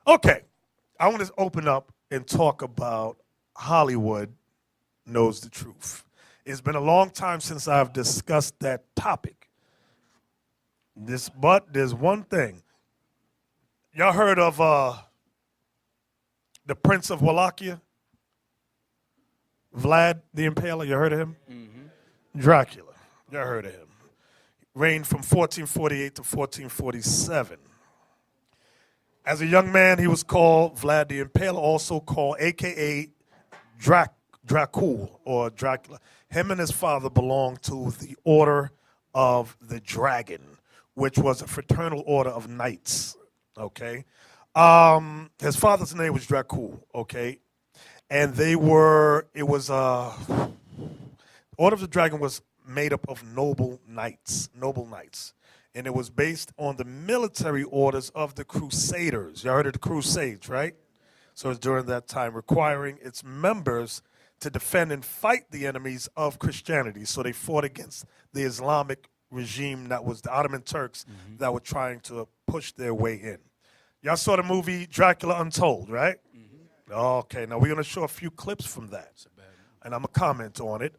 Okay, I want to open up and talk about Hollywood knows the truth. It's been a long time since I've discussed that topic. But there's one thing. Y'all heard of the Prince of Wallachia? Vlad the Impaler, you heard of him? Dracula, y'all heard of him. Reigned from 1448 to 1447. As a young man, he was called Vlad the Impaler, also called AKA Dracula or Dracula. Him and his father belonged to the Order of the Dragon, which was a fraternal order of knights, okay? His father's name was Dracula, okay? And Order of the Dragon was made up of noble knights. And it was based on the military orders of the Crusaders. You heard of the Crusades, right? So it's during that time, requiring its members to defend and fight the enemies of Christianity. So they fought against the Islamic regime that was the Ottoman Turks that were trying to push their way in. Y'all saw the movie Dracula Untold, right? Okay, now we're going to show a few clips from that. And I'm going to comment on it.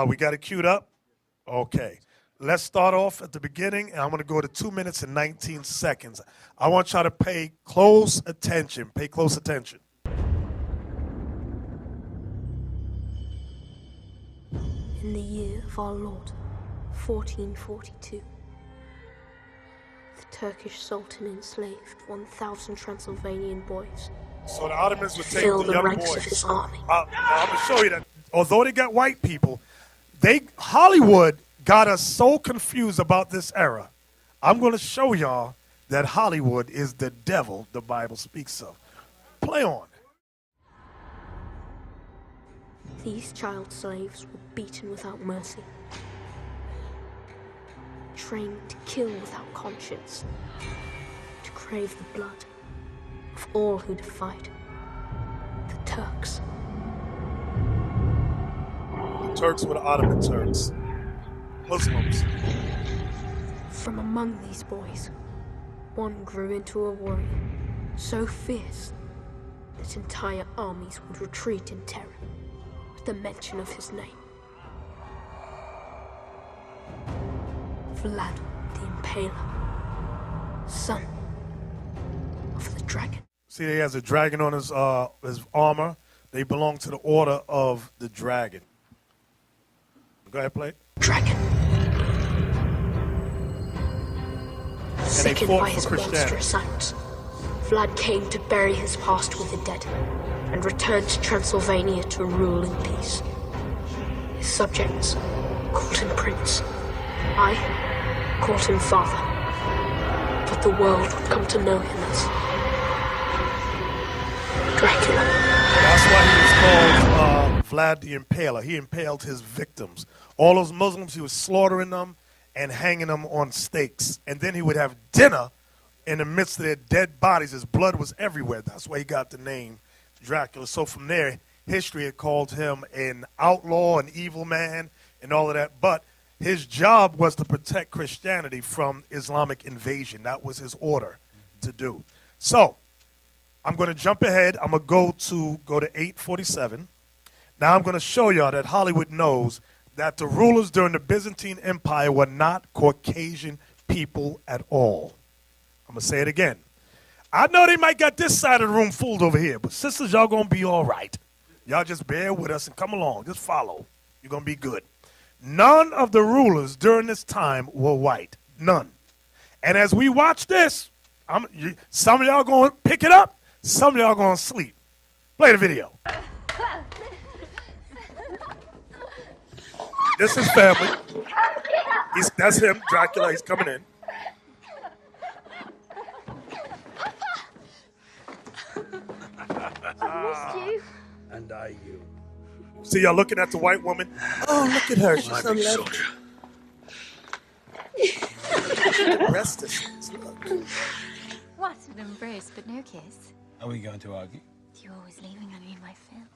We got it queued up? Okay. Let's start off at the beginning, and I'm going to go to 2 minutes and 19 seconds. I want y'all to pay close attention. Pay close attention. In the year of our Lord, 1442, the Turkish Sultan enslaved 1,000 Transylvanian boys. So the Ottomans would take Fill the the young ranks boys. of his army. I'm going to show you that although they got white people, Hollywood got us so confused about this era. I'm going to show y'all that Hollywood is the devil the Bible speaks of. Play on. These child slaves were beaten without mercy, trained to kill without conscience, to crave the blood of all who defied the Turks. The Turks were the Ottoman Turks. Muslims. From among these boys, one grew into a warrior so fierce that entire armies would retreat in terror at the mention of his name. Vlad the Impaler, son of the dragon. See, he has a dragon on his armor. They belong to the Order of the Dragon. Go ahead, play. Dragon. Sickened by his monstrous acts, Vlad came to bury his past with the dead and returned to Transylvania to rule in peace. His subjects called him Prince. I called him Father. But the world would come to know him as Dracula. That's why he was called Vlad the Impaler. He impaled his victims. All those Muslims, he was slaughtering them and hanging them on stakes. And then he would have dinner in the midst of their dead bodies. His blood was everywhere. That's why he got the name Dracula. So from there, history had called him an outlaw, an evil man, and all of that. But his job was to protect Christianity from Islamic invasion. That was his order to do. So I'm going to jump ahead. I'm going to go to 847. Now I'm going to show y'all that Hollywood knows that the rulers during the Byzantine Empire were not Caucasian people at all. I'm going to say it again. I know they might got this side of the room fooled over here, but sisters, y'all going to be all right. Y'all just bear with us and come along. Just follow. You're going to be good. None of the rulers during this time were white. None. And as we watch this, some of y'all going to pick it up. Some of y'all going to sleep. Play the video. This is family. That's him, Dracula. He's coming in. I missed you. And I you. See, y'all looking at the white woman? Oh, look at her. She's My so big lovely. soldier. The rest is look. What an embrace, but no kiss. Are we going to argue? You're always leaving on me in my film.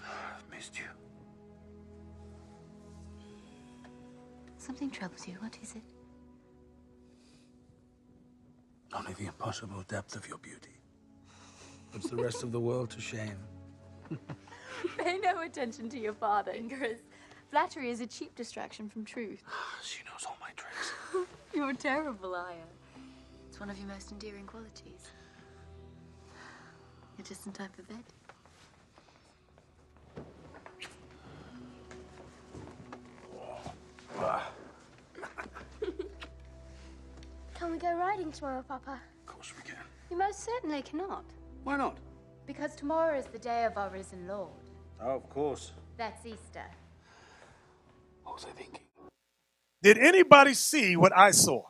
I've missed you. Something troubles you. What is it? Only the impossible depth of your beauty puts the rest of the world to shame. Pay no attention to your father, Ingress. Flattery is a cheap distraction from truth. She knows all my tricks. You're a terrible liar. It's one of your most endearing qualities. You're just in time for bed. Can we go riding tomorrow, Papa? Of course we can. You most certainly cannot. Why not? Because tomorrow is the day of our risen Lord. Oh, of course. That's Easter. What was I thinking? Did anybody see what I saw?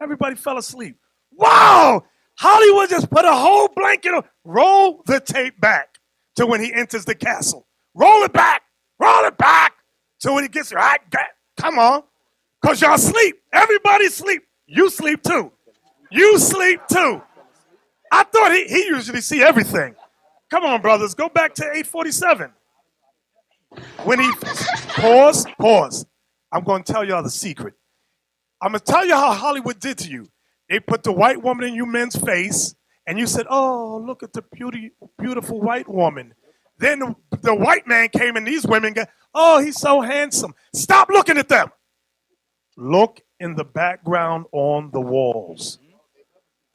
Everybody fell asleep. Wow! Hollywood just put a whole blanket on. Roll the tape back to when he enters the castle. Roll it back. Roll it back to when he gets there. Come on. Because y'all sleep. Everybody sleep. You sleep too. You sleep too. I thought he usually see everything. Come on, brothers. Go back to 847. When he pause. I'm going to tell y'all the secret. I'm going to tell you how Hollywood did to you. They put the white woman in you men's face, and you said, oh, look at the beautiful white woman. Then the white man came, and these women go, oh, he's so handsome. Stop looking at them. Look in the background on the walls.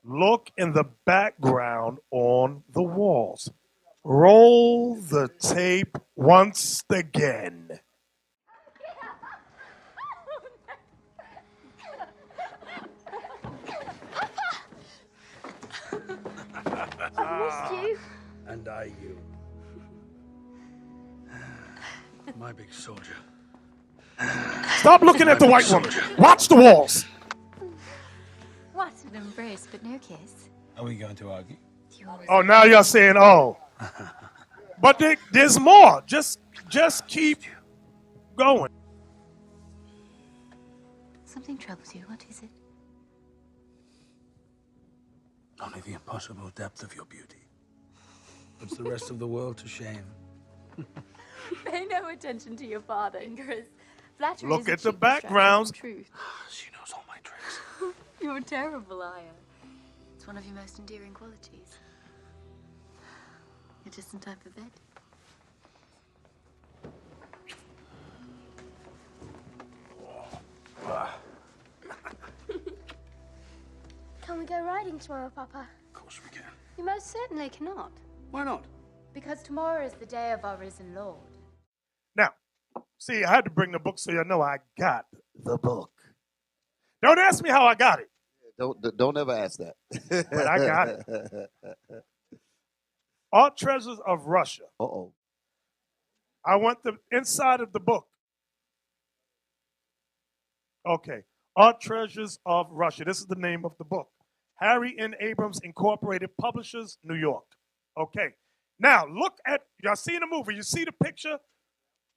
Look in the background on the walls. Roll the tape once again. I've missed you. And I you. My big soldier. Stop looking at the white woman. Watch the walls. What an embrace, but no kiss. Are we going to argue? You always Oh, now you're saying, oh. But there's more. Just keep going. Something troubles you. What is it? Only the impossible depth of your beauty puts the rest of the world to shame. Pay no attention to your father, Ingress. Flattery Look is a at the cheap distraction backgrounds. from truth. She knows all my tricks. You're a terrible liar. It's one of your most endearing qualities. You're just in time for bed. Can we go riding tomorrow, Papa? Of course we can. You most certainly cannot. Why not? Because tomorrow is the day of our risen Lord. Now, see, I had to bring the book so you know I got the book. Don't ask me how I got it, Don't ever ask that. but I got it. Art Treasures of Russia. Uh-oh. I want the inside of the book. Okay. Art Treasures of Russia. This is the name of the book. Harry N. Abrams Incorporated Publishers, New York. Okay. Now, look at, y'all seen the movie. You see the picture?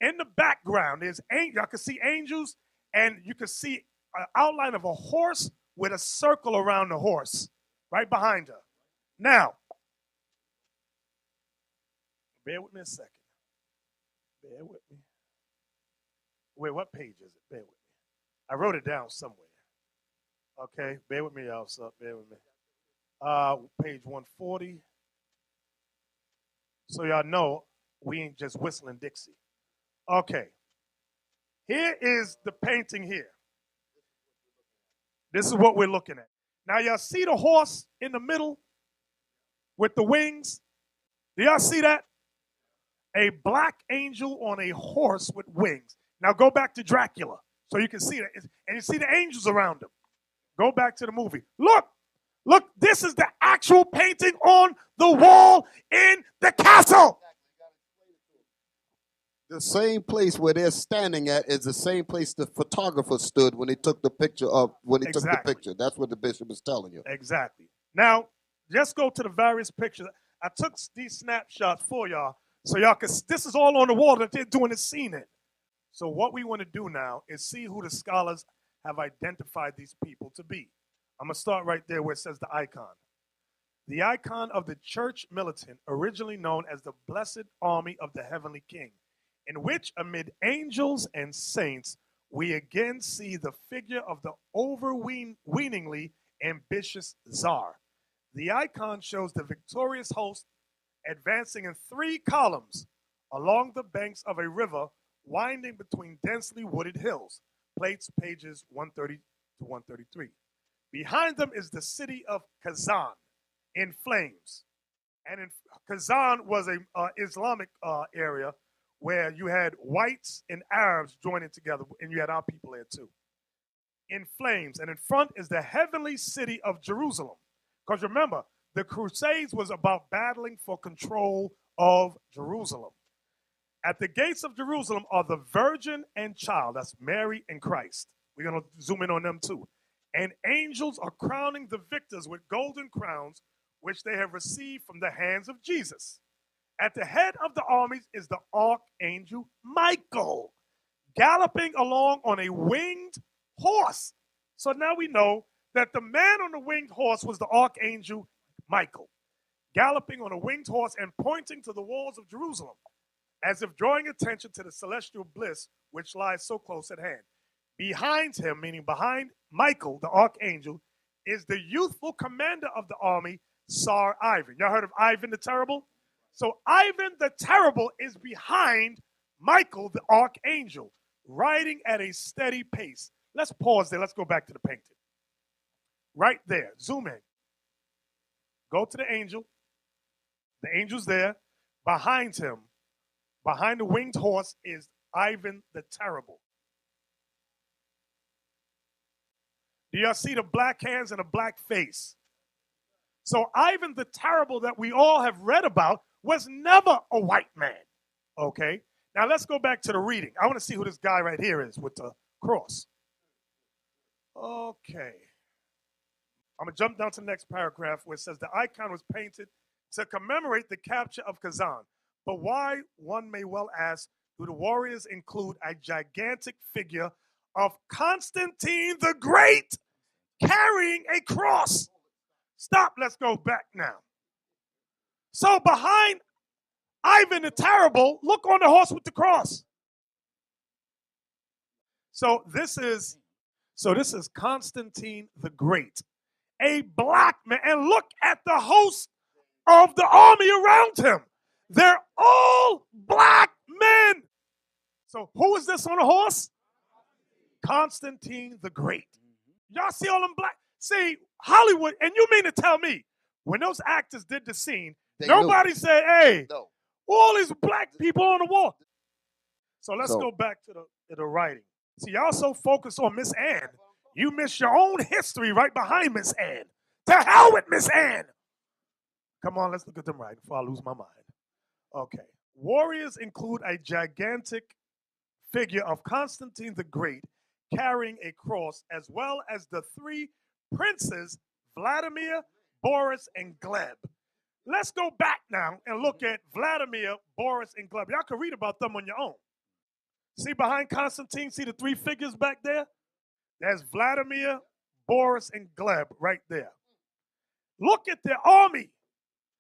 In the background, y'all can see angels, and you can see an outline of a horse with a circle around the horse right behind her. Now, bear with me a second. Bear with me. Wait, what page is it? Bear with me. I wrote it down somewhere. Okay, bear with me, y'all. So bear with me. Page 140. So y'all know we ain't just whistling Dixie. Okay. Here is the painting here. This is what we're looking at. Now y'all see the horse in the middle with the wings? Do y'all see that? A black angel on a horse with wings. Now go back to Dracula so you can see that. And you see the angels around him. Go back to the movie. Look, this is the actual painting on the wall in the castle. The same place where they're standing at is the same place the photographer stood when he took the picture took the picture. That's what the bishop is telling you. Exactly. Now, just go to the various pictures. I took these snapshots for y'all so y'all can, this is all on the wall that they're doing the scene in. So what we want to do now is see who the scholars have identified these people to be. I'm going to start right there where it says the icon. The icon of the church militant, originally known as the Blessed Army of the Heavenly King, in which amid angels and saints we again see the figure of the overweeningly ambitious Tsar. The icon shows the victorious host advancing in 3 columns along the banks of a river winding between densely wooded hills. Plates, pages 130 to 133. Behind them is the city of Kazan in flames. And Kazan was a Islamic area where you had whites and Arabs joining together, and you had our people there too. In flames. And in front is the heavenly city of Jerusalem. Because remember, the Crusades was about battling for control of Jerusalem. At the gates of Jerusalem are the Virgin and Child. That's Mary and Christ. We're going to zoom in on them too. And angels are crowning the victors with golden crowns, which they have received from the hands of Jesus. At the head of the armies is the archangel Michael, galloping along on a winged horse. So now we know that the man on the winged horse was the archangel Michael, galloping on a winged horse and pointing to the walls of Jerusalem, as if drawing attention to the celestial bliss which lies so close at hand. Behind him, meaning behind Michael, the archangel, is the youthful commander of the army, Tsar Ivan. Y'all heard of Ivan the Terrible? So Ivan the Terrible is behind Michael, the archangel, riding at a steady pace. Let's pause there. Let's go back to the painting. Right there. Zoom in. Go to the angel. The angel's there. Behind him, behind the winged horse, is Ivan the Terrible. Do y'all see the black hands and the black face? So Ivan the Terrible that we all have read about was never a white man. Okay? Now let's go back to the reading. I want to see who this guy right here is with the cross. Okay. I'm going to jump down to the next paragraph where it says the icon was painted to commemorate the capture of Kazan. But why, one may well ask, do the warriors include a gigantic figure of Constantine the Great carrying a cross? Stop, let's go back now. So behind Ivan the Terrible, look on the horse with the cross. So this is Constantine the Great, a black man. And look at the host of the army around him. They're all black men. So who is this on a horse? Constantine the Great. Y'all see all them black? See, Hollywood, and you mean to tell me, when those actors did the scene, nobody said, hey, all these black people on the wall. So let's go back to the writing. See, y'all so focused on Miss Anne, you miss your own history right behind Miss Anne. To hell with Miss Anne. Come on, let's look at them right before I lose my mind. Okay. Warriors include a gigantic figure of Constantine the Great carrying a cross, as well as the 3 princes, Vladimir, Boris, and Gleb. Let's go back now and look at Vladimir, Boris, and Gleb. Y'all can read about them on your own. See behind Constantine, see the 3 figures back there? There's Vladimir, Boris, and Gleb right there. Look at their army.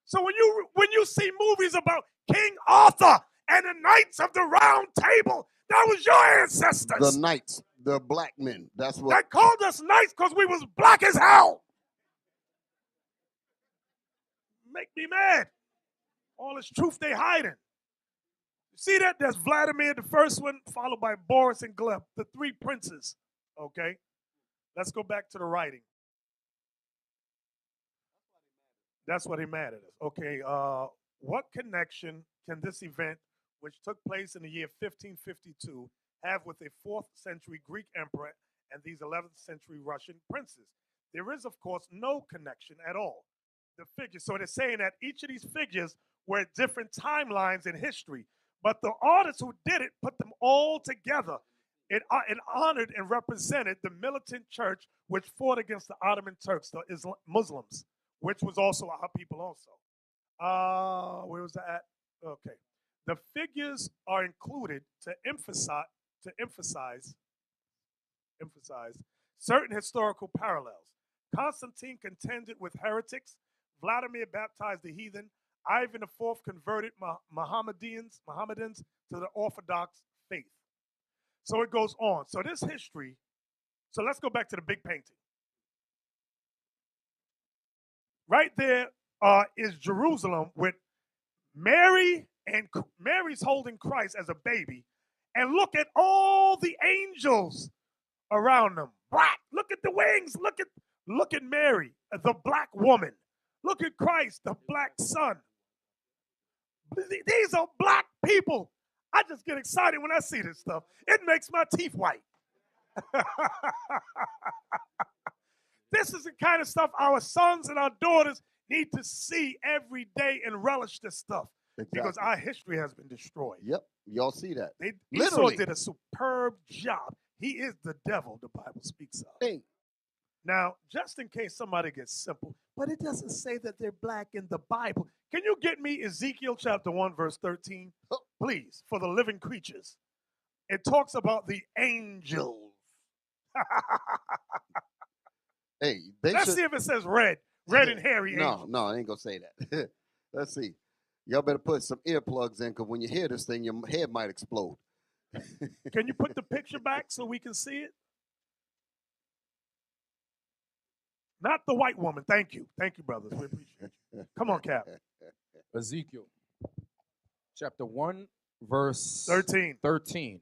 So when you see movies about King Arthur and the Knights of the Round Table, that was your ancestors. The knights, the black men. That's what. They called us knights because we was black as hell. Make me mad. All this truth they hiding. You see that? There's Vladimir, the first one, followed by Boris and Gleb, the 3 princes. Okay? Let's go back to the writing. That's what he mad at us. Okay, what connection can this event, which took place in the year 1552, have with a 4th century Greek emperor and these 11th century Russian princes? There is, of course, no connection at all. The figures, so they're saying that each of these figures were at different timelines in history, but the artists who did it put them all together. It honored and represented the militant church which fought against the Ottoman Turks, the Muslims, which was also our people also. Where was that at? Okay. The figures are included to emphasize certain historical parallels. Constantine contended with heretics. Vladimir baptized the heathen. Ivan IV converted Mohammedans to the Orthodox faith. So it goes on. So this history, so let's go back to the big painting. Right there is Jerusalem with Mary, and Mary's holding Christ as a baby. And look at all the angels around them. Black. Look at the wings. Look at Mary, the black woman. Look at Christ, the black son. These are black people. I just get excited when I see this stuff. It makes my teeth white. This is the kind of stuff our sons and our daughters need to see every day and relish this stuff. Exactly. Because our history has been destroyed. Yep, y'all see that. Esau did a superb job. He is the devil the Bible speaks of. Hey. Now, just in case somebody gets simple, but it doesn't say that they're black in the Bible. Can you get me Ezekiel chapter 1, verse 13? Oh. Please, for the living creatures. It talks about the angels. Hey, let's see if it says red and hairy angels. No, I ain't gonna say that. Let's see. Y'all better put some earplugs in, because when you hear this thing, your head might explode. Can you put the picture back so we can see it? Not the white woman. Thank you. Thank you, brothers. We appreciate you. Come on, Cap. Ezekiel chapter 1, verse 13.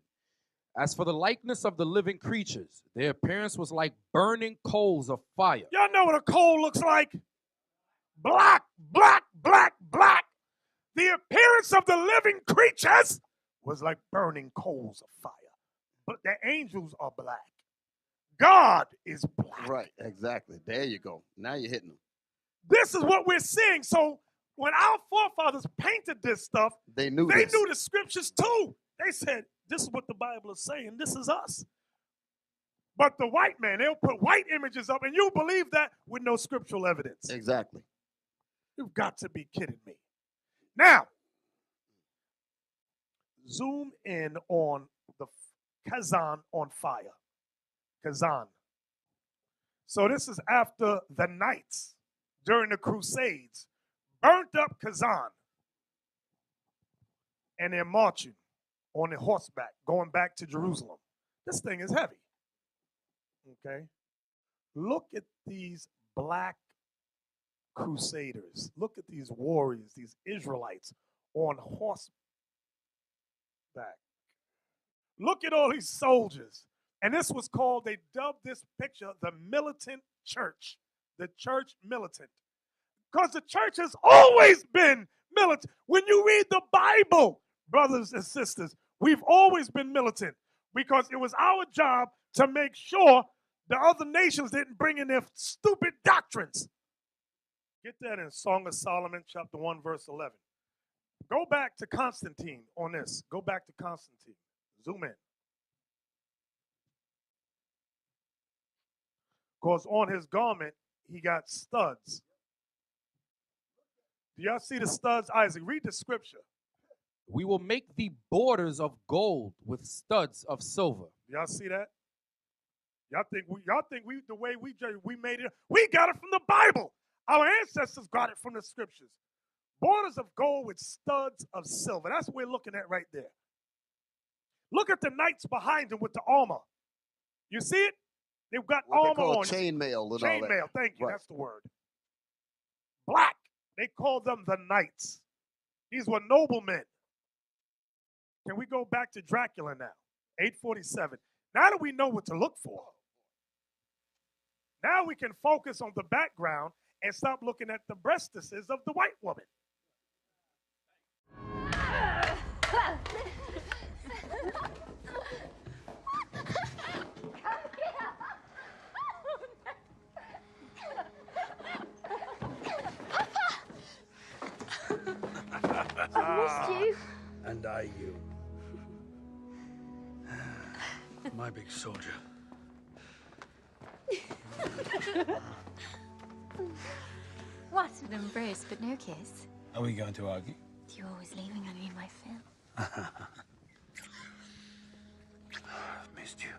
As for the likeness of the living creatures, their appearance was like burning coals of fire. Y'all know what a coal looks like? Black, black, black, black. The appearance of the living creatures was like burning coals of fire. But the angels are black. God is black. Right, exactly. There you go. Now you're hitting them. This is what we're seeing. So when our forefathers painted this stuff, they knew the scriptures too. They said, this is what the Bible is saying. This is us. But the white man, they'll put white images up, and you believe that with no scriptural evidence. Exactly. You've got to be kidding me. Now, zoom in on the Kazan on fire. Kazan. So this is after the Knights during the Crusades burnt up Kazan. And they're marching on a horseback, going back to Jerusalem. This thing is heavy. Okay? Look at these black crusaders. Look at these warriors, these Israelites on horseback. Look at all these soldiers. And this was called, they dubbed this picture the militant church. The church militant. Because the church has always been militant. When you read the Bible, brothers and sisters, we've always been militant. Because it was our job to make sure the other nations didn't bring in their stupid doctrines. Get that in Song of Solomon, chapter 1, verse 11. Go back to Constantine on this. Go back to Constantine. Zoom in. Because on his garment, he got studs. Do y'all see the studs? Isaac, read the scripture. We will make the borders of gold with studs of silver. Y'all see that? Y'all think we the way we made it? We got it from the Bible. Our ancestors got it from the scriptures. Borders of gold with studs of silver. That's what we're looking at right there. Look at the knights behind them with the armor. You see it? They've got armor on. Chainmail. Chainmail, thank you. Right. That's the word. Black. They call them the knights. These were noblemen. Can we go back to Dracula now? 847. Now that we know what to look for, now we can focus on the background and stop looking at the breastises of the white woman. I've missed you. And I you. My big soldier. What an embrace, but no kiss. Are we going to argue? You're always leaving on me in my film. I've missed you.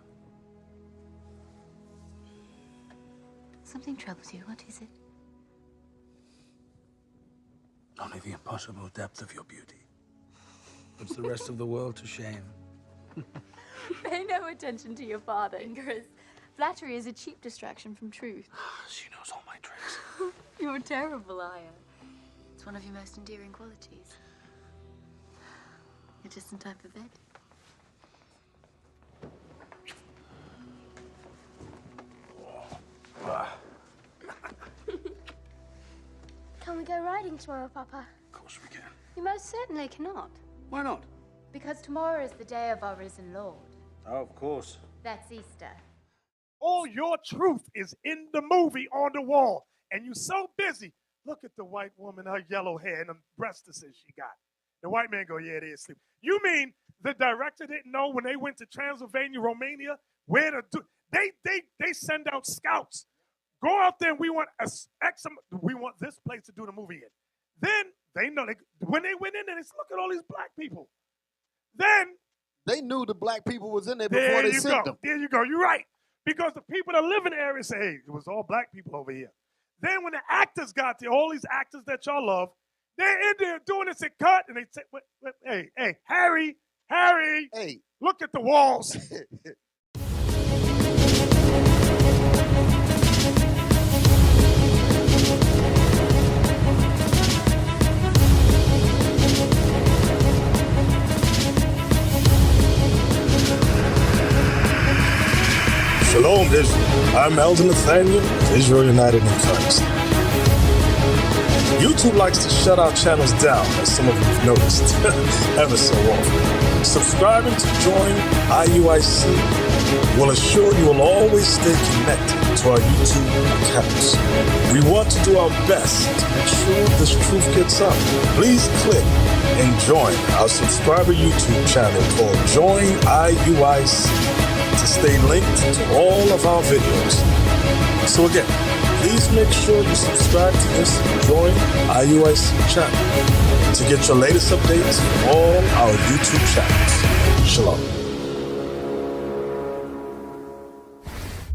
Something troubles you. What is it? Only the impossible depth of your beauty. Puts the rest of the world to shame. Pay no attention to your father, Ingress. Flattery is a cheap distraction from truth. She knows all my tricks. You're a terrible liar. It's one of your most endearing qualities. You're just in time for bed. Can we go riding tomorrow, Papa? Of course we can. You most certainly cannot. Why not? Because tomorrow is the day of our risen Lord. Oh, of course. That's Easter. All your truth is in the movie on the wall. And you're so busy. Look at the white woman, her yellow hair, and the breastises she got. The white man go, yeah, they're asleep. You mean the director didn't know when they went to Transylvania, Romania, where to do? They send out scouts. Go out there and we want we want this place to do the movie in. Then they know when they went in there, they said, look at all these black people. Then they knew the black people was in there before they sent them. There you go. You're right. Because the people that live in the area say, hey, it was all black people over here. Then when the actors got there, all these actors that y'all love, they're in there doing this and cut, and they say, hey, Harry, hey, look at the walls. Shalom, Israel. I'm Elder Nathaniel of Israel United in Christ. YouTube likes to shut our channels down, as some of you have noticed, ever so often. Subscribing to join IUIC will assure you will always stay connected to our YouTube accounts. We want to do our best to make sure this truth gets out. Please click and join our subscriber YouTube channel called Join IUIC to stay linked to all of our videos. So again, please make sure you subscribe to this Join IUIC channel to get your latest updates from all our YouTube channels. Shalom.